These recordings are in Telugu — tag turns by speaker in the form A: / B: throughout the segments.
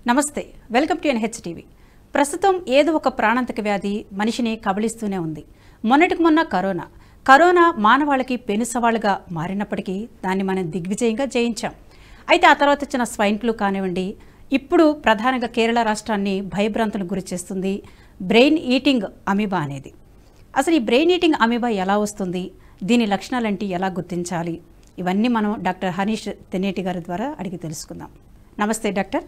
A: నమస్తే, వెల్కమ్ టు ఎన్హెచ్ టీవీ. ప్రస్తుతం ఏదో ఒక ప్రాణాంతక వ్యాధి మనిషిని కబళిస్తూనే ఉంది. మొన్నటికి మొన్న కరోనా మానవాళికి పెనుసవాళ్ళుగా మారినప్పటికీ దాన్ని మనం దిగ్విజయంగా జయించాం. అయితే ఆ తర్వాత వచ్చిన స్వైన్ ఫ్లూ కానివ్వండి, ఇప్పుడు ప్రధానంగా కేరళ రాష్ట్రాన్ని భయభ్రాంతులకు గురి చేస్తుంది బ్రెయిన్ ఈటింగ్ అమీబా అనేది. అసలు ఈ బ్రెయిన్ ఈటింగ్ అమీబా ఎలా వస్తుంది, దీని లక్షణాలేంటి, ఎలా గుర్తించాలి, ఇవన్నీ మనం డాక్టర్ హనీష్ తెన్నేటి గారి ద్వారా అడిగి తెలుసుకుందాం. నమస్తే డాక్టర్.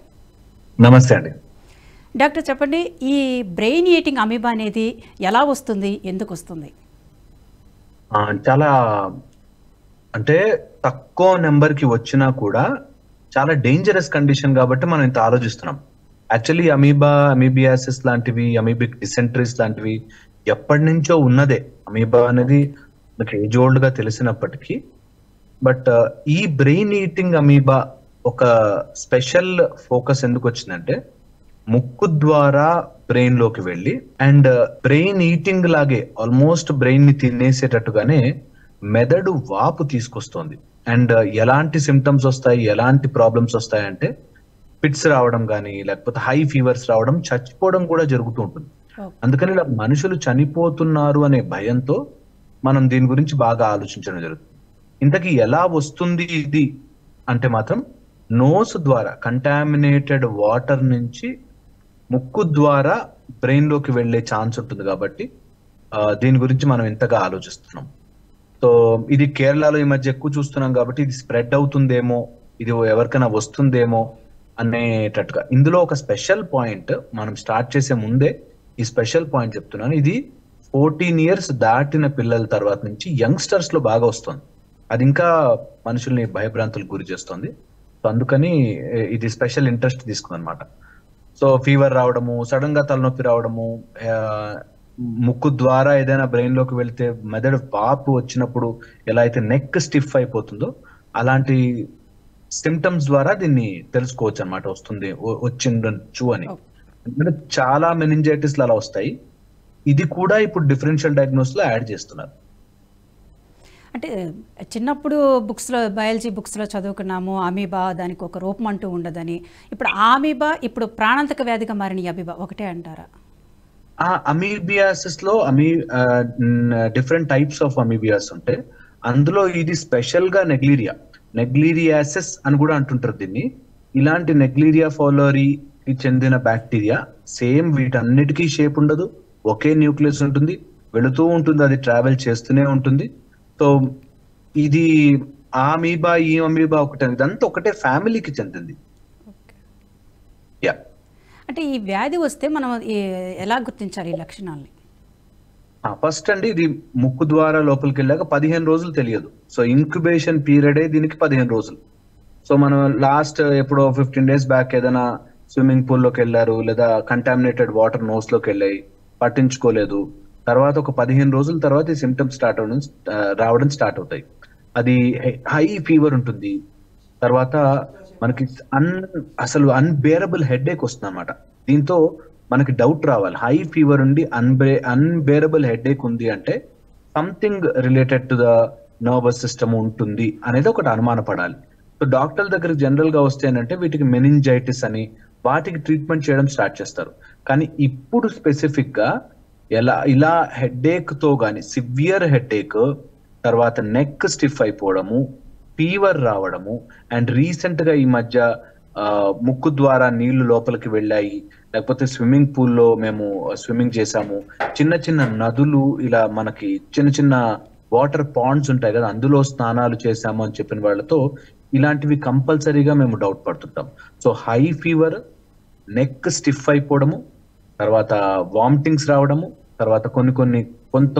B: నమస్తే అండి.
A: డాక్టర్ చెప్పండి, ఈ బ్రెయిన్ ఈటింగ్ అమీబా అనేది ఎలా వస్తుంది, ఎందుకు వస్తుంది?
B: చాలా అంటే తక్కువ నెంబర్కి వచ్చినా కూడా చాలా డేంజరస్ కండిషన్ కాబట్టి మనం ఇంత ఆలోచిస్తున్నాం. యాక్చువల్లీ అమీబియాసిస్ లాంటివి, అమీబిక్ డిసెంట్రీస్ లాంటివి ఎప్పటి నుంచో ఉన్నదే. అమీబా అనేది మనకి ఏజ్ ఓల్డ్ గా తెలిసినప్పటికీ, బట్ ఈ బ్రెయిన్ ఈటింగ్ అమీబా ఒక స్పెషల్ ఫోకస్ ఎందుకు వచ్చిందంటే, ముక్కు ద్వారా బ్రెయిన్ లోకి వెళ్ళి అండ్ బ్రెయిన్ ఈటింగ్ లాగే ఆల్మోస్ట్ బ్రెయిన్ ని తినేసేటట్టుగానే మెదడు వాపు తీసుకొస్తుంది. అండ్ ఎలాంటి సిమ్టమ్స్ వస్తాయి, ఎలాంటి ప్రాబ్లమ్స్ వస్తాయి అంటే ఫిట్స్ రావడం కానీ, లేకపోతే హై ఫీవర్స్ రావడం, చచ్చిపోవడం కూడా జరుగుతూ ఉంటుంది. అందుకని ఇలా మనుషులు చనిపోతున్నారు అనే భయంతో మనం దీని గురించి బాగా ఆలోచించడం జరుగుతుంది. ఇంతకీ ఎలా వస్తుంది ఇది అంటే మాత్రం నోస్ ద్వారా కంటామినేటెడ్ వాటర్ నుంచి ముక్కు ద్వారా బ్రెయిన్ లోకి వెళ్లే ఛాన్స్ ఉంటుంది. కాబట్టి దీని గురించి మనం ఇంతగా ఆలోచిస్తున్నాం. సో ఇది కేరళలో ఈ మధ్య ఎక్కువ చూస్తున్నాం కాబట్టి ఇది స్ప్రెడ్ అవుతుందేమో, ఇది ఎవరికైనా వస్తుందేమో అనేటట్టుగా. ఇందులో ఒక స్పెషల్ పాయింట్, మనం స్టార్ట్ చేసే ముందే ఈ స్పెషల్ పాయింట్ చెప్తున్నాను. ఇది 14 years దాటిన పిల్లల తర్వాత నుంచి యంగ్స్టర్స్ లో బాగా వస్తుంది. అది ఇంకా మనుషుల్ని భయభ్రాంతులకు గురి చేస్తుంది. సో అందుకని ఇది స్పెషల్ ఇంట్రెస్ట్ తీసుకుందనమాట. సో ఫీవర్ రావడము, సడన్ గా తలనొప్పి రావడము, ముక్కు ద్వారా ఏదైనా బ్రెయిన్ లోకి వెళ్తే మెదడు వాపు వచ్చినప్పుడు ఎలా అయితే నెక్ స్టిఫ్ అయిపోతుందో అలాంటి సిమ్టమ్స్ ద్వారా దీన్ని తెలుసుకోవచ్చు అనమాట, వస్తుంది వచ్చిండొచ్చు అని. ఎందుకంటే చాలా మెనింజైటిస్ అలా వస్తాయి. ఇది కూడా ఇప్పుడు డిఫరెన్షియల్ డయాగ్నోస్ లో యాడ్ చేస్తున్నారు.
A: అంటే చిన్నప్పుడు బుక్స్లో, బయాలజీ బుక్స్లో చదువుకున్నాము అమీబా దానికి ఒక రూపం అంటూ ఉండదని. ఇప్పుడు ఆ అమీబా ఇప్పుడు ప్రాణాంతక వ్యాధిగా మారిన అమీబా ఒకటే అంటారా?
B: అమీబియాసిస్ లో డిఫరెంట్ టైప్స్ ఆఫ్ అమీబియాస్ ఉంటాయి. అందులో ఇది స్పెషల్ గా నెగ్లీరియాసిస్ అని కూడా అంటుంటారు దీన్ని. ఇలాంటి నెగ్లీరియా ఫౌలరీకి చెందిన బ్యాక్టీరియా సేమ్ వీటన్నిటికీ షేప్ ఉండదు, ఒకే న్యూక్లియస్ ఉంటుంది, వెళుతూ ఉంటుంది, అది ట్రావెల్ చేస్తూనే ఉంటుంది. సో ఇది ఆ అమీబా ఈ అమీబా ఒకటే, ఇదంతా ఒకటే ఫ్యామిలీకి చెందింది.
A: అంటే ఈ వ్యాధి వస్తే మనం ఎలా గుర్తించాలి ఈ లక్షణాలని?
B: ఫస్ట్ అండి, ఇది ముక్కు ద్వారా లోపలికి వెళ్ళాక 15 రోజులు తెలియదు. సో ఇంక్యుబేషన్ పీరియడే దీనికి 15 రోజులు. సో మనం లాస్ట్ ఎప్పుడో 15 days బ్యాక్ ఏదైనా స్విమ్మింగ్ పూల్ లోకి వెళ్ళారు, లేదా కంటామినేటెడ్ వాటర్ నోస్ లోకి వెళ్ళాయి, పట్టించుకోలేదు. తర్వాత ఒక 15 రోజుల తర్వాత ఈ సిమ్టమ్స్ రావడం స్టార్ట్ అవుతాయి. అది హై ఫీవర్ ఉంటుంది. తర్వాత మనకి అసలు అన్బేరబుల్ హెడేక్ వస్తుంది అన్నమాట. దీంతో మనకి డౌట్ రావాలి, హై ఫీవర్ ఉండి అన్బేరబుల్ హెడేక్ ఉంది అంటే something related to the nervous system ఉంటుంది అనేది ఒకటి అనుమానపడాలి. సో డాక్టర్ దగ్గరికి జనరల్ గా వస్తే ఏంటంటే వీటికి మెనింజైటిస్ అని వాటికి ట్రీట్మెంట్ చేయడం స్టార్ట్ చేస్తారు. కానీ ఇప్పుడు స్పెసిఫిక్ గా ఇలా హెడేక్ తో గానీ, సివియర్ హెడేక్, తర్వాత నెక్ స్టిఫ్ అయిపోవడము, ఫీవర్ రావడము, అండ్ రీసెంట్ గా ఈ మధ్య ముక్కు ద్వారా నీళ్లు లోపలికి వెళ్ళాయి, లేకపోతే స్విమ్మింగ్ పూల్లో మేము స్విమ్మింగ్ చేసాము, చిన్న చిన్న నదులు, ఇలా మనకి చిన్న చిన్న వాటర్ పాండ్స్ ఉంటాయి కదా, అందులో స్నానాలు చేసాము అని చెప్పిన వాళ్ళతో ఇలాంటివి కంపల్సరీగా మేము డౌట్ పడుతుంటాం. So high fever, neck stiff అయిపోవడము, తర్వాత వామిటింగ్స్ రావడము, తర్వాత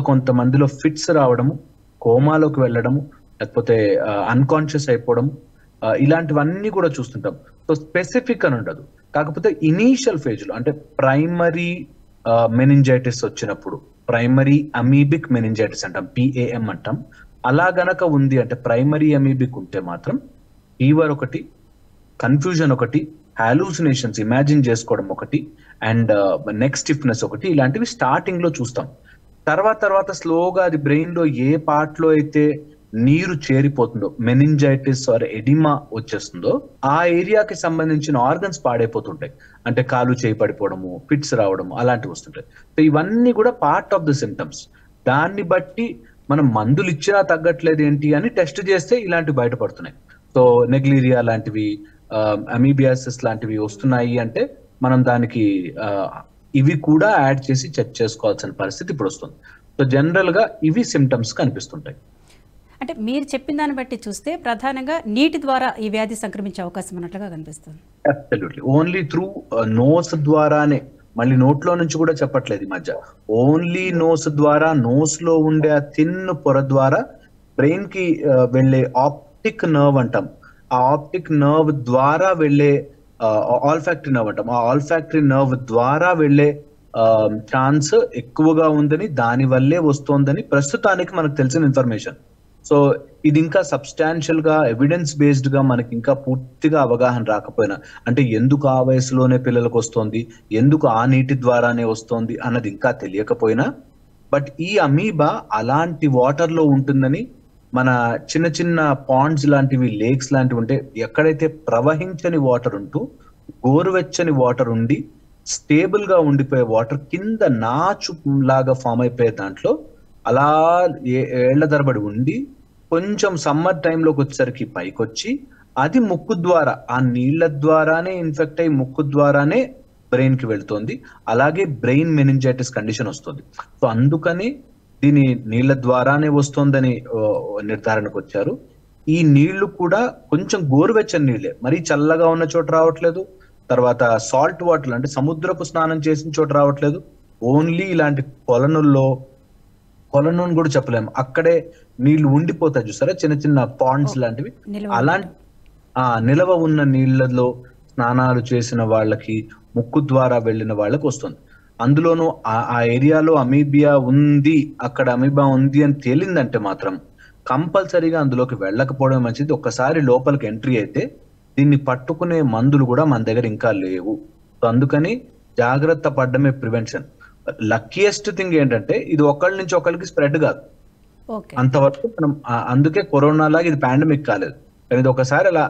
B: కొంతమందిలో ఫిట్స్ రావడము, కోమాలోకి వెళ్ళడము, లేకపోతే అన్కాన్షియస్ అయిపోవడము, ఇలాంటివన్నీ కూడా చూస్తుంటాం. సో స్పెసిఫిక్ అని ఉండదు. కాకపోతే ఇనీషియల్ ఫేజ్ లో అంటే ప్రైమరీ మెనింజైటిస్ వచ్చినప్పుడు, ప్రైమరీ అమీబిక్ మెనింజైటిస్ అంటాం, PAM అంటాం. అలా గనక ఉంది అంటే, ప్రైమరీ అమీబిక్ ఉంటే మాత్రం ఫీవర్ ఒకటి, కన్ఫ్యూజన్ ఒకటి, హాలూసినేషన్స్ ఇమాజిన్ చేసుకోవడం ఒకటి, అండ్ నెక్ స్టిఫ్నెస్ ఒకటి, ఇలాంటివి స్టార్టింగ్ లో చూస్తాం. తర్వాత స్లోగా అది బ్రెయిన్ లో ఏ పార్ట్ లో అయితే నీరు చేరిపోతుందో, మెనింజైటిస్ ఆర్ ఎడిమా వచ్చేస్తుందో, ఆ ఏరియాకి సంబంధించిన ఆర్గన్స్ పాడైపోతుంటాయి. అంటే కాలు చేయి పడిపోవడము, ఫిట్స్ రావడము అలాంటివి వస్తుంటాయి. సో ఇవన్నీ కూడా పార్ట్ ఆఫ్ ద సిమ్టమ్స్. దాన్ని బట్టి మనం మందులు ఇచ్చినా తగ్గట్లేదు ఏంటి అని టెస్ట్ చేస్తే ఇలాంటివి బయటపడుతున్నాయి. సో నెగ్లీరియా లాంటివి, అమీబియాసిస్ లాంటివి వస్తున్నాయి అంటే మనం దానికి ఇవి కూడా యాడ్ చేసి చెక్ చేసుకోవాల్సిన పరిస్థితి ఇప్పుడు వస్తుంది. సో జనరల్ గా ఇవి సిమ్టమ్స్ కనిపిస్తుంటాయి.
A: అంటే మీరు చెప్పిన దాన్ని బట్టి చూస్తే ప్రధానంగా నీటి ద్వారా ఈ వ్యాధి సంక్రమించే అవకాశం ఉన్నట్లుగా కనిపిస్తుంది.
B: అబ్సల్యూట్లీ. ఓన్లీ త్రూ నోస్ ద్వారానే, మళ్ళీ నోట్లో నుంచి కూడా చెప్పట్లేదు ఈ మధ్య, ఓన్లీ నోస్ ద్వారా, నోస్ లో ఉండే ఆ థిన్ పొర ద్వారా బ్రెయిన్ కి వెళ్ళే ఆప్టిక్ నర్వ్ అంటాం. ఆ ఆప్టిక్ నర్వ్ ద్వారా వెళ్ళే ఆల్ఫాక్టరీ నర్వ్ అంటాం. ఆ ఆల్ఫాక్టరీ నర్వ్ ద్వారా వెళ్ళే ఛాన్స్ ఎక్కువగా ఉందని, దాని వల్లే వస్తోందని ప్రస్తుతానికి మనకు తెలిసిన ఇన్ఫర్మేషన్. సో ఇది ఇంకా సబ్స్టాన్షియల్ గా, ఎవిడెన్స్ బేస్డ్ గా మనకి ఇంకా పూర్తిగా అవగాహన రాకపోయినా, అంటే ఎందుకు ఆ వయసులోనే పిల్లలకు వస్తోంది, ఎందుకు ఆ నీటి ద్వారానే వస్తోంది అన్నది ఇంకా తెలియకపోయినా, బట్ ఈ అమీబా అలాంటి వాటర్ లో ఉంటుందని, మన చిన్న చిన్న పాండ్స్ లాంటివి, లేక్స్ లాంటివి ఉంటే ఎక్కడైతే ప్రవహించని వాటర్ ఉంటూ గోరువెచ్చని వాటర్ ఉండి స్టేబుల్ గా ఉండిపోయే వాటర్ కింద నాచు లాగా ఫామ్ అయిపోయే దాంట్లో అలా ఏళ్ల తరబడి ఉండి కొంచెం సమ్మర్ టైంలోకి వచ్చేసరికి పైకొచ్చి అది ముక్కు ద్వారా, ఆ నీళ్ల ద్వారానే ఇన్ఫెక్ట్ అయ్యి ముక్కు ద్వారానే బ్రెయిన్ కి వెళ్తుంది. అలాగే బ్రెయిన్ మెనింజైటిస్ కండిషన్ వస్తుంది. సో అందుకని దీని నీళ్ల ద్వారానే వస్తుందని నిర్ధారణకు వచ్చారు. ఈ నీళ్లు కూడా కొంచెం గోరువెచ్చని నీళ్లే, మరీ చల్లగా ఉన్న చోట రావట్లేదు, తర్వాత సాల్ట్ వాటర్ అంటే సముద్రపు స్నానం చేసిన చోట రావట్లేదు. ఓన్లీ ఇలాంటి కొలను కూడా చెప్పలేము, అక్కడే నీళ్లు ఉండిపోతాయి చూసారా, చిన్న చిన్న పాండ్స్ లాంటివి, అలాంటి నిలవ ఉన్న నీళ్లలో స్నానాలు చేసిన వాళ్ళకి, ముక్కు ద్వారా వెళ్ళిన వాళ్ళకి వస్తుంది. అందులోనూ ఆ ఏరియాలో అమీబియా ఉంది, అక్కడ అమీబా ఉంది అని తేలిందంటే మాత్రం కంపల్సరీగా అందులోకి వెళ్ళకపోవడం మంచిది. ఒక్కసారి లోపలికి ఎంట్రీ అయితే దీన్ని పట్టుకునే మందులు కూడా మన దగ్గర ఇంకా లేవు. సో అందుకని జాగ్రత్త పడడమే ప్రివెన్షన్. లక్కీయెస్ట్ థింగ్ ఏంటంటే ఇది ఒకళ్ళ నుంచి ఒకరికి స్ప్రెడ్ కాదు అంతవరకు మనం. అందుకే కరోనా లాగా ఇది పాండమిక్ కాలేదు, కానీ ఇది ఒకసారి అలా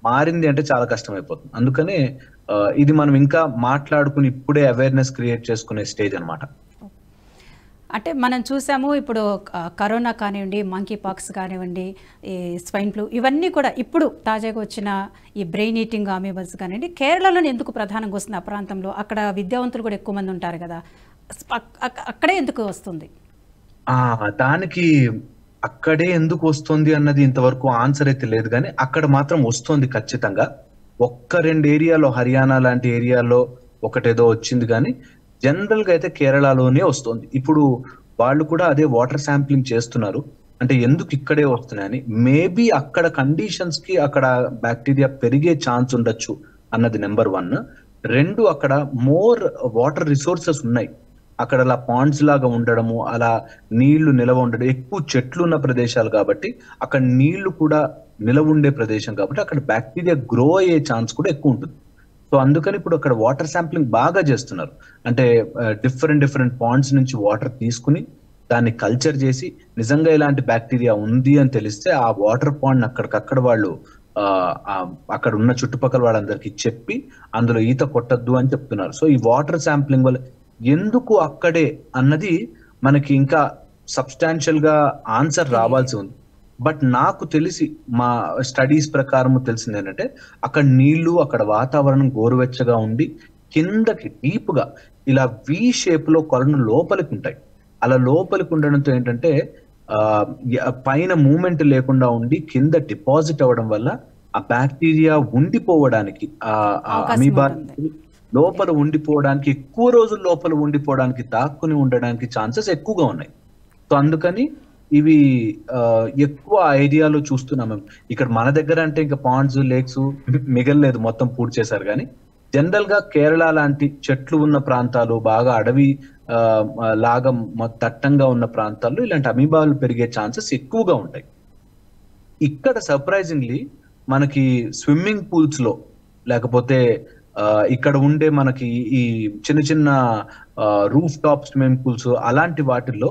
B: మారింది అంటే చాలా కష్టం అయిపోతుంది. అందుకనే ఇది మనం ఇంకా మాట్లాడుకుని ఇప్పుడే అవేర్నెస్ క్రియేట్ చేసుకునే స్టేజ్ అన్నమాట.
A: అంటే మనం చూసాము ఇప్పుడు కరోనా కానివ్వండి, మంకీ పాక్స్ కానివ్వండి, ఈ స్వైన్ ఫ్లూ, ఇవన్నీ కూడా ఇప్పుడు తాజాగా వచ్చిన ఈ బ్రెయిన్ ఈటింగ్ అమీబాస్ కానివ్వండి, కేరళలోనే ఎందుకు ప్రధానంగా వస్తుంది? ఆ ప్రాంతంలో అక్కడ విద్యావంతులు కూడా ఎక్కువ మంది ఉంటారు కదా, అక్కడే ఎందుకు వస్తుంది?
B: దానికి అక్కడే ఎందుకు వస్తుంది అన్నది ఇంతవరకు ఆన్సర్ అయితే లేదు, కానీ అక్కడ మాత్రం వస్తుంది ఖచ్చితంగా. ఒక్క రెండు ఏరియాలో, హర్యానా లాంటి ఏరియాలో ఒకటేదో వచ్చింది, కానీ జనరల్ గా అయితే కేరళలోనే వస్తుంది. ఇప్పుడు వాళ్ళు కూడా అదే వాటర్ శాంప్లింగ్ చేస్తున్నారు, అంటే ఎందుకు ఇక్కడే వస్తున్నాయని. మేబీ అక్కడ కండిషన్స్ కి అక్కడ బ్యాక్టీరియా పెరిగే ఛాన్స్ ఉండొచ్చు అన్నది నెంబర్ 1. 2, అక్కడ మోర్ వాటర్ రిసోర్సెస్ ఉన్నాయి. అక్కడ అలా పాండ్స్ లాగా ఉండడము, అలా నీళ్లు నిలవ ఉండడం, ఎక్కువ చెట్లు ఉన్న ప్రదేశాలు కాబట్టి అక్కడ నీళ్లు కూడా నిలవ ఉండే ప్రదేశం కాబట్టి అక్కడ బ్యాక్టీరియా గ్రో అయ్యే ఛాన్స్ కూడా ఎక్కువ ఉంటుంది. సో అందుకని ఇప్పుడు అక్కడ వాటర్ శాంప్లింగ్ బాగా చేస్తున్నారు. అంటే డిఫరెంట్ పాండ్స్ నుంచి వాటర్ తీసుకుని దాన్ని కల్చర్ చేసి నిజంగా ఇలాంటి బ్యాక్టీరియా ఉంది అని తెలిస్తే ఆ వాటర్ పాండ్ అక్కడికక్కడ వాళ్ళు అక్కడ ఉన్న చుట్టుపక్కల వాళ్ళందరికీ చెప్పి అందులో ఈత కొట్టద్దు అని చెప్తున్నారు. సో ఈ వాటర్ శాంప్లింగ్ వల్ల ఎందుకు అక్కడే అన్నది మనకి ఇంకా సబ్స్టాన్షియల్ గా ఆన్సర్ రావాల్సి ఉంది. బట్ నాకు తెలిసి మా స్టడీస్ ప్రకారం తెలిసింది ఏంటంటే అక్కడ నీళ్లు, అక్కడ వాతావరణం గోరువెచ్చగా ఉండి కిందకి డీప్ గా ఇలా వి షేప్ లో కొలను లోపలికి ఉంటాయి. అలా లోపలికి ఉండడంతో ఏంటంటే పైన మూమెంట్ లేకుండా ఉండి కింద డిపాజిట్ అవ్వడం వల్ల ఆ బ్యాక్టీరియా ఉండిపోవడానికి, ఆ అమీబా లోపల ఉండిపోవడానికి, ఎక్కువ రోజులు లోపల ఉండిపోవడానికి, దాక్కుని ఉండడానికి ఛాన్సెస్ ఎక్కువగా ఉన్నాయి. సో అందుకని ఇవి ఎక్కువ ఐడియాలో చూస్తున్నాం మేము. ఇక్కడ మన దగ్గర అంటే ఇంకా పాండ్స్, లేక్స్ మిగలలేదు, మొత్తం పూర్తి చేశారు. కానీ జనరల్ గా కేరళ లాంటి చెట్లు ఉన్న ప్రాంతాలు, బాగా అడవి లాగా దట్టంగా ఉన్న ప్రాంతాల్లో ఇలాంటి అమీబాలు పెరిగే ఛాన్సెస్ ఎక్కువగా ఉంటాయి. ఇక్కడ సర్ప్రైజింగ్లీ మనకి స్విమ్మింగ్ పూల్స్ లో, లేకపోతే ఇక్కడ ఉండే మనకి ఈ చిన్న చిన్న రూఫ్ టాప్ స్విమ్మింగ్ పూల్స్ అలాంటి వాటిల్లో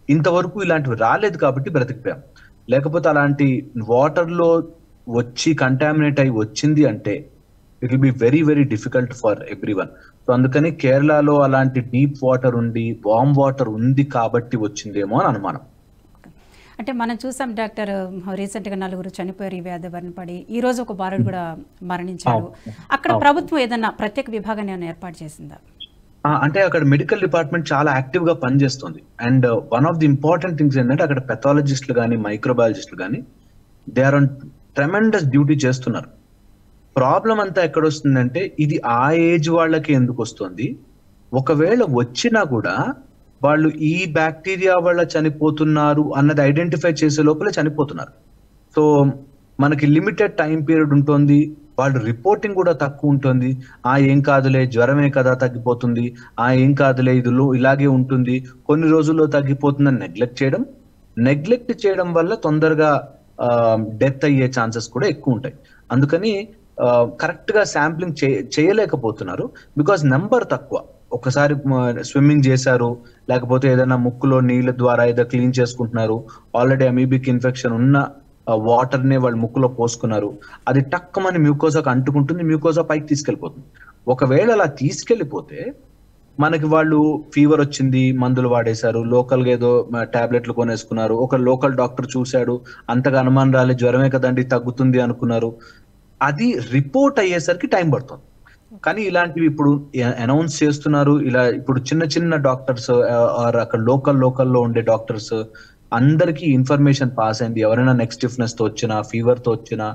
B: ఇంతవరకు ఇలాంటివి రాలేదు కాబట్టి బ్రతికిపోయాం. లేకపోతే అలాంటి వాటర్ లో వచ్చి కంటామినేట్ అయి వచ్చింది అంటే it will be very very difficult for everyone. So అందుకని కేరళలో అలాంటి డీప్ వాటర్ ఉండి వామ్ వాటర్ ఉంది కాబట్టి వచ్చిందేమో అని అనుమానం.
A: అంటే మనం చూసాం డాక్టర్, రీసెంట్గా 4 చనిపోయారు ఈ వ్యాధి బారిన పడి. ఈ రోజు ఒక బాలుడు కూడా మరణించాడు. అక్కడ ప్రభుత్వం ఏదన్నా ప్రత్యేక విభాగాన్ని ఏమైనా ఏర్పాటు చేసిందా?
B: అంటే అక్కడ మెడికల్ డిపార్ట్మెంట్ చాలా యాక్టివ్ గా పనిచేస్తుంది. And one of the important things ఏంటంటే అక్కడ పెథాలజిస్టులు కానీ మైక్రోబయాలజిస్టులు కానీ they are on tremendous duty చేస్తున్నారు. ప్రాబ్లం అంతా ఎక్కడ వస్తుందంటే ఇది ఆ ఏజ్ వాళ్ళకి ఎందుకు వస్తుంది, ఒకవేళ వచ్చినా కూడా వాళ్ళు ఈ బ్యాక్టీరియా వల్ల చనిపోతున్నారు అన్నది ఐడెంటిఫై చేసే లోపలే చనిపోతున్నారు. సో మనకి లిమిటెడ్ టైం పీరియడ్ ఉంటుంది, వాళ్ళు రిపోర్టింగ్ కూడా తక్కువ ఉంటుంది. ఏం కాదులే, జ్వరమే కదా తగ్గిపోతుంది, ఏం కాదులే ఇది ఇలాగే ఉంటుంది, కొన్ని రోజుల్లో తగ్గిపోతుందని నెగ్లెక్ట్ చేయడం వల్ల తొందరగా డెత్ అయ్యే ఛాన్సెస్ కూడా ఎక్కువ ఉంటాయి. అందుకని కరెక్ట్ గా శాంప్లింగ్ చేయలేకపోతున్నారు, బికాస్ నెంబర్ తక్కువ. ఒకసారి స్విమ్మింగ్ చేశారు, లేకపోతే ఏదైనా ముక్కులో నీళ్ళ ద్వారా ఏదో క్లీన్ చేసుకుంటున్నారు, ఆల్రెడీ అమీబిక్ ఇన్ఫెక్షన్ ఉన్న వాటర్ నే వాళ్ళు ముక్కులో పోసుకున్నారు, అది టక్కమని మ్యూకోసాకు అంటుకుంటుంది, మ్యూకోసా పైకి తీసుకెళ్లిపోతుంది. ఒకవేళ అలా తీసుకెళ్లిపోతే మనకి వాళ్ళు ఫీవర్ వచ్చింది, మందులు వాడేశారు, లోకల్ గా ఏదో టాబ్లెట్లు కొనేసుకున్నారు, ఒక లోకల్ డాక్టర్ చూశాడు, అంతగా అనుమానం రాలే, జ్వరమే కదండి తగ్గుతుంది అనుకున్నారు, అది రిపోర్ట్ అయ్యేసరికి టైం పడుతుంది. కానీ ఇలాంటివి ఇప్పుడు అనౌన్స్ చేస్తున్నారు. ఇలా ఇప్పుడు చిన్న చిన్న డాక్టర్స్ అక్కడ లోకల్లో ఉండే డాక్టర్స్ అందరికీ ఇన్ఫర్మేషన్ పాస్ అయింది. ఎవరైనా నెక్ స్టిఫ్నెస్ తో వచ్చినా, ఫీవర్ తో వచ్చినా,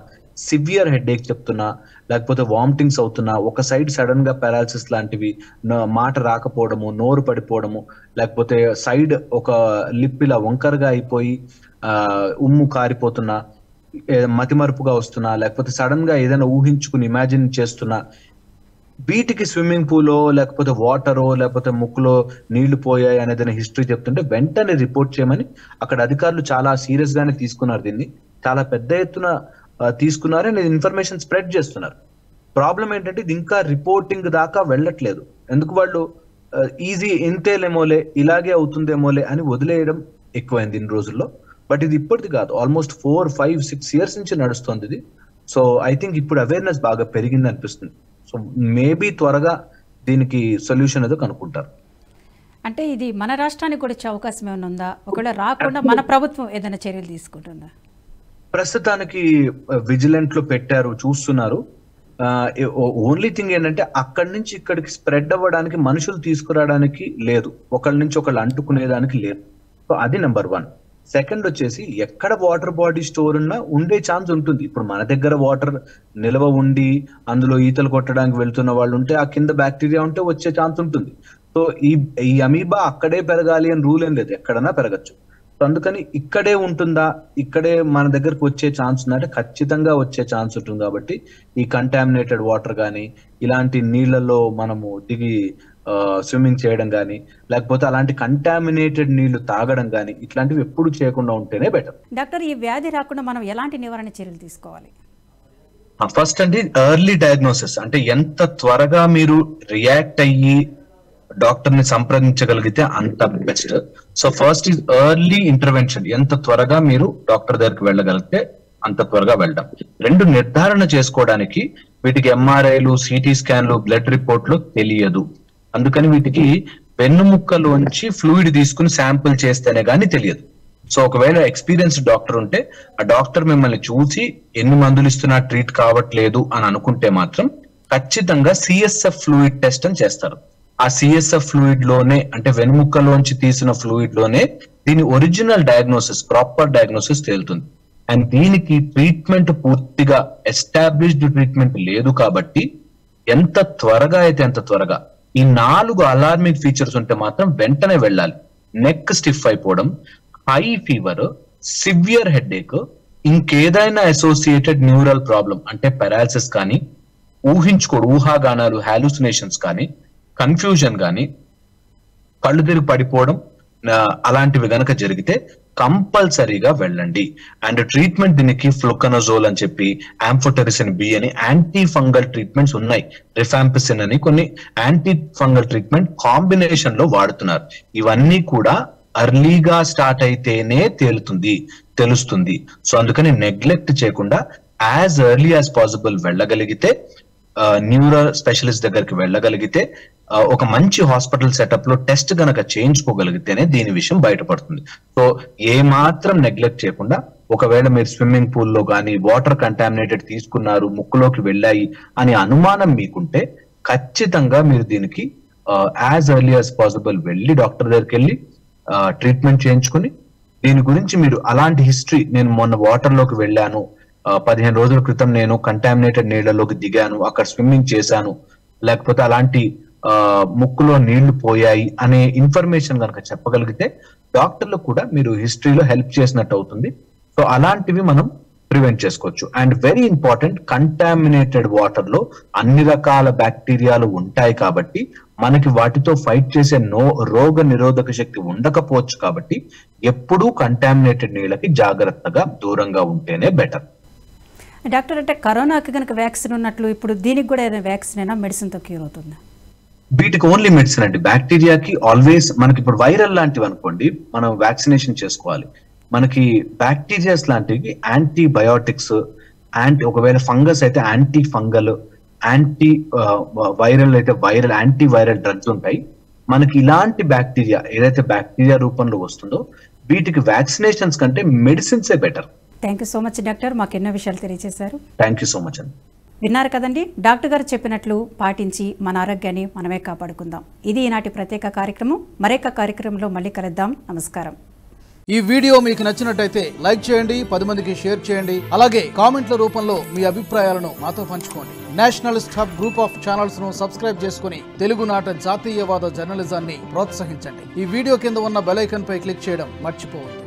B: సివియర్ హెడేక్ చెప్తున్నా, లేకపోతే వామిటింగ్స్ అవుతున్నా, ఒక సైడ్ సడన్ గా పారాలసిస్ లాంటివి, మాట రాకపోవడము, నోరు పడిపోవడము, లేకపోతే సైడ్ ఒక లిప్ ఇలా వంకరగా అయిపోయి ఉమ్ము కారిపోతున్నా, మతిమరుపుగా వస్తున్నా, లేకపోతే సడన్ గా ఏదైనా ఊహించుకుని ఇమాజిన్ చేస్తున్నా, వీటికి స్విమ్మింగ్ పూలో లేకపోతే వాటరో లేకపోతే ముక్కులో నీళ్లు పోయాయి అనేది హిస్టరీ చెప్తుంటే వెంటనే రిపోర్ట్ చేయమని అక్కడ అధికారులు చాలా సీరియస్ గానే తీసుకున్నారు. దీన్ని చాలా పెద్ద ఎత్తున తీసుకున్నారు, అండ్ ఇన్ఫర్మేషన్ స్ప్రెడ్ చేస్తున్నారు. ప్రాబ్లం ఏంటంటే ఇది ఇంకా రిపోర్టింగ్ దాకా వెళ్ళట్లేదు. ఎందుకు వాళ్ళు ఈజీ ఇంతేలేమోలే, ఇలాగే అవుతుందేమోలే అని వదిలేయడం ఎక్కువైంది ఇన్ని రోజుల్లో. బట్ ఇది ఇప్పటిది కాదు, ఆల్మోస్ట్ 4, 5, 6 years నుంచి నడుస్తుంది ఇది. సో ఐ థింక్ ఇప్పుడు అవేర్నెస్ బాగా పెరిగింది అనిపిస్తుంది. సో మేబీ త్వరగా దీనికి సొల్యూషన్ ఏదో కనుక్కుంటారు.
A: అంటే ఇది మన రాష్ట్రానికి కూడా వచ్చే అవకాశం ఏమైనా ఉందా? ఒకవేళ రాకుండా మన ప్రభుత్వం ఏదైనా చర్యలు తీసుకుంటుందా?
B: ప్రస్తుతానికి విజిలెంట్ లో పెట్టారు, చూస్తున్నారు. ఓన్లీ థింగ్ ఏంటంటే అక్కడి నుంచి ఇక్కడికి స్ప్రెడ్ అవ్వడానికి మనుషులు తీసుకురావడానికి లేదు, ఒకళ్ళ నుంచి ఒకళ్ళు అంటుకునేదానికి లేదు. సో అది నెంబర్ 1. సెకండ్ వచ్చేసి ఎక్కడ వాటర్ బాడీ స్టోర్ ఉన్నా ఉండే ఛాన్స్ ఉంటుంది. ఇప్పుడు మన దగ్గర వాటర్ నిల్వ ఉండి అందులో ఈతలు కొట్టడానికి వెళ్తున్న వాళ్ళు ఉంటే ఆ కింద బ్యాక్టీరియా ఉంటే వచ్చే ఛాన్స్ ఉంటుంది. సో ఈ అమీబా అక్కడే పెరగాలి అని రూల్ ఏం లేదు, ఎక్కడన్నా పెరగచ్చు. సో అందుకని ఇక్కడే ఉంటుందా, ఇక్కడే మన దగ్గరకు వచ్చే ఛాన్స్ ఉందంటే ఖచ్చితంగా వచ్చే ఛాన్స్ ఉంటుంది. కాబట్టి ఈ కంటామినేటెడ్ వాటర్ కానీ, ఇలాంటి నీళ్లలో మనము దిగి స్విమ్మింగ్ చేయడం కానీ, లేకపోతే అలాంటి కంటామినేటెడ్ నీళ్లు తాగడం కానీ, ఇట్లాంటివి ఎప్పుడు చేయకుండా ఉంటేనే బెటర్.
A: డాక్టర్, ఈ వ్యాధి రాకుండా మనం ఎలాంటి నివారణ చర్యలు తీసుకోవాలి?
B: ఫస్ట్ అండి ఎర్లీ డయాగ్నోసిస్, అంటే ఎంత త్వరగా మీరు రియాక్ట్ అయ్యి డాక్టర్ ని సంప్రదించగలిగితే అంత best. So first is early intervention, ఎంత త్వరగా మీరు డాక్టర్ దగ్గరికి వెళ్ళగలిగితే అంత త్వరగా వెళ్ళడం. 2, నిర్ధారణ చేసుకోవడానికి వీటికి ఎంఆర్ఐలు, సిటీ స్కాన్లు, బ్లడ్ రిపోర్ట్లు తెలియదు. అందుకని వీటికి వెన్నుముక్కలోంచి ఫ్లూయిడ్ తీసుకుని శాంపుల్ చేస్తేనే గానీ తెలియదు. సో ఒకవేళ ఎక్స్పీరియన్స్డ్ డాక్టర్ ఉంటే ఆ డాక్టర్ మిమ్మల్ని చూసి ఎన్ని మందులు ఇస్తున్నా ట్రీట్ కావట్లేదు అని అనుకుంటే మాత్రం ఖచ్చితంగా సిఎస్ఎఫ్ ఫ్లూయిడ్ టెస్ట్ అని చేస్తారు. ఆ సిఎస్ఎఫ్ ఫ్లూయిడ్ లోనే, అంటే వెన్నుముక్కలోంచి తీసిన ఫ్లూయిడ్ లోనే దీని ఒరిజినల్ డయాగ్నోసిస్, ప్రాపర్ డయాగ్నోసిస్ తేలుతుంది. అండ్ దీనికి ట్రీట్మెంట్ పూర్తిగా ఎస్టాబ్లిష్డ్ ట్రీట్మెంట్ లేదు. కాబట్టి ఎంత త్వరగా అయితే అంత త్వరగా ఈ 4 అలార్మింగ్ ఫీచర్స్ ఉంటే మాత్రం వెంటనే వెళ్ళాలి. నెక్ స్టిఫ్ అయిపోవడం, హై ఫీవర్, సివియర్ హెడేక్, ఇంకేదైనా అసోసియేటెడ్ న్యూరల్ ప్రాబ్లం అంటే పారాలసిస్ కానీ, ఊహాగానాలు, హాలుసినేషన్స్ కానీ, కన్ఫ్యూజన్ కానీ, కళ్ళు తిరిగి పడిపోవడం, అలాంటివి గనక జరిగితే కంపల్సరీగా వెళ్ళండి. అండ్ ట్రీట్మెంట్ దీనికి ఫ్లూకనజోల్ అని చెప్పి, యాంఫోటెరిసిన్ బి అని యాంటీ ఫంగల్ ట్రీట్మెంట్స్ ఉన్నాయి, రిఫాంపిసిన్ అని కొన్ని యాంటీ ఫంగల్ ట్రీట్మెంట్ కాంబినేషన్ లో వాడుతున్నారు. ఇవన్నీ కూడా అర్లీగా స్టార్ట్ అయితేనే తెలుస్తుంది. సో అందుకని నెగ్లెక్ట్ చేయకుండా యాజ్ ఎర్లీ యాజ్ పాసిబుల్ వెళ్ళగలిగితే, న్యూరో స్పెషలిస్ట్ దగ్గరికి వెళ్ళగలిగితే, ఒక మంచి హాస్పిటల్ సెటప్ లో టెస్ట్ గనక చేయించుకోగలిగితేనే దీని విషయం బయటపడుతుంది. సో ఏ మాత్రం నెగ్లెక్ట్ చేయకుండా, ఒకవేళ మీరు స్విమ్మింగ్ పూల్లో కానీ వాటర్ కంటామినేటెడ్ తీసుకున్నారు, ముక్కులోకి వెళ్ళాయి అని అనుమానం మీకుంటే ఖచ్చితంగా మీరు దీనికి యాజ్ ఎర్లీ యాజ్ పాసిబుల్ వెళ్ళి డాక్టర్ దగ్గరికి వెళ్ళి ట్రీట్మెంట్ చేయించుకుని, దీని గురించి మీరు అలాంటి హిస్టరీ, నేను మొన్న వాటర్ లోకి వెళ్ళాను, 15 రోజుల క్రితం నేను కంటామినేటెడ్ నీళ్లలోకి దిగాను, అక్కడ స్విమ్మింగ్ చేశాను, లేకపోతే అలాంటి ముక్కులో నీళ్లు పోయాయి అనే ఇన్ఫర్మేషన్ కనుక చెప్పగలిగితే డాక్టర్లు కూడా మీరు హిస్టరీలో హెల్ప్ చేసినట్టు అవుతుంది. సో అలాంటివి మనం ప్రివెంట్ చేసుకోవచ్చు. And very important, contaminated water లో అన్ని రకాల బ్యాక్టీరియాలు ఉంటాయి కాబట్టి మనకి వాటితో ఫైట్ చేసే రోగ నిరోధక శక్తి ఉండకపోవచ్చు. కాబట్టి ఎప్పుడూ కంటామినేటెడ్ నీళ్ళకి జాగ్రత్తగా దూరంగా ఉంటేనే బెటర్.
A: డాక్టర్, అంటే కరోనాకి కనుక వ్యాక్సిన్ ఉన్నట్లు ఇప్పుడు దీనికి కూడా ఏదైనా వ్యాక్సిన్ అయినా మెడిసిన్తో క్యూర్ అవుతుందా?
B: వీటికి ఓన్లీ మెడిసిన్ అండి. బ్యాక్టీరియాకి ఆల్వేస్, మనకి ఇప్పుడు వైరల్ లాంటివి అనుకోండి, మనం వ్యాక్సినేషన్ చేసుకోవాలి. మనకి బ్యాక్టీరియాస్ లాంటివి యాంటీబయోటిక్స్, ఒకవేళ ఫంగస్ అయితే యాంటీ ఫంగల్, యాంటీ వైరల్ అయితే వైరల్, యాంటీ వైరల్ డ్రగ్స్ ఉంటాయి. మనకి ఇలాంటి బ్యాక్టీరియా ఏదైతే బ్యాక్టీరియా రూపంలో వస్తుందో వీటికి వ్యాక్సినేషన్స్ కంటే మెడిసిన్సే better.
A: Thank you so much doctor, మాకు ఎన్నో విషయాలు తెలియజేశారు.
B: థ్యాంక్ యూ సో మచ్ అండి.
A: విన్నారు కదండి, డాక్టర్ గారు చెప్పినట్లు పాటించి మన ఆరోగ్యాన్ని మనమే కాపాడుకుందాం. ఇది ఈనాటి ప్రత్యేక కార్యక్రమం. మరొక కార్యక్రమంలో మళ్ళీ కలుద్దాం. నమస్కారం.
C: ఈ వీడియో మీకు నచ్చినట్టయితే లైక్ చేయండి, 10 మందికి షేర్ చేయండి. అలాగే కామెంట్ల రూపంలో మీ అభిప్రాయాలను మాతో పంచుకోండి. Nationalist hub group of channels ను సబ్స్క్రైబ్ చేసుకుని తెలుగునాట జాతీయవాద జర్నలిజాన్ని ప్రోత్సహించండి. ఈ వీడియో కింద ఉన్న బెల్ ఐకాన్ పై క్లిక్ చేయడం మర్చిపోవద్దు.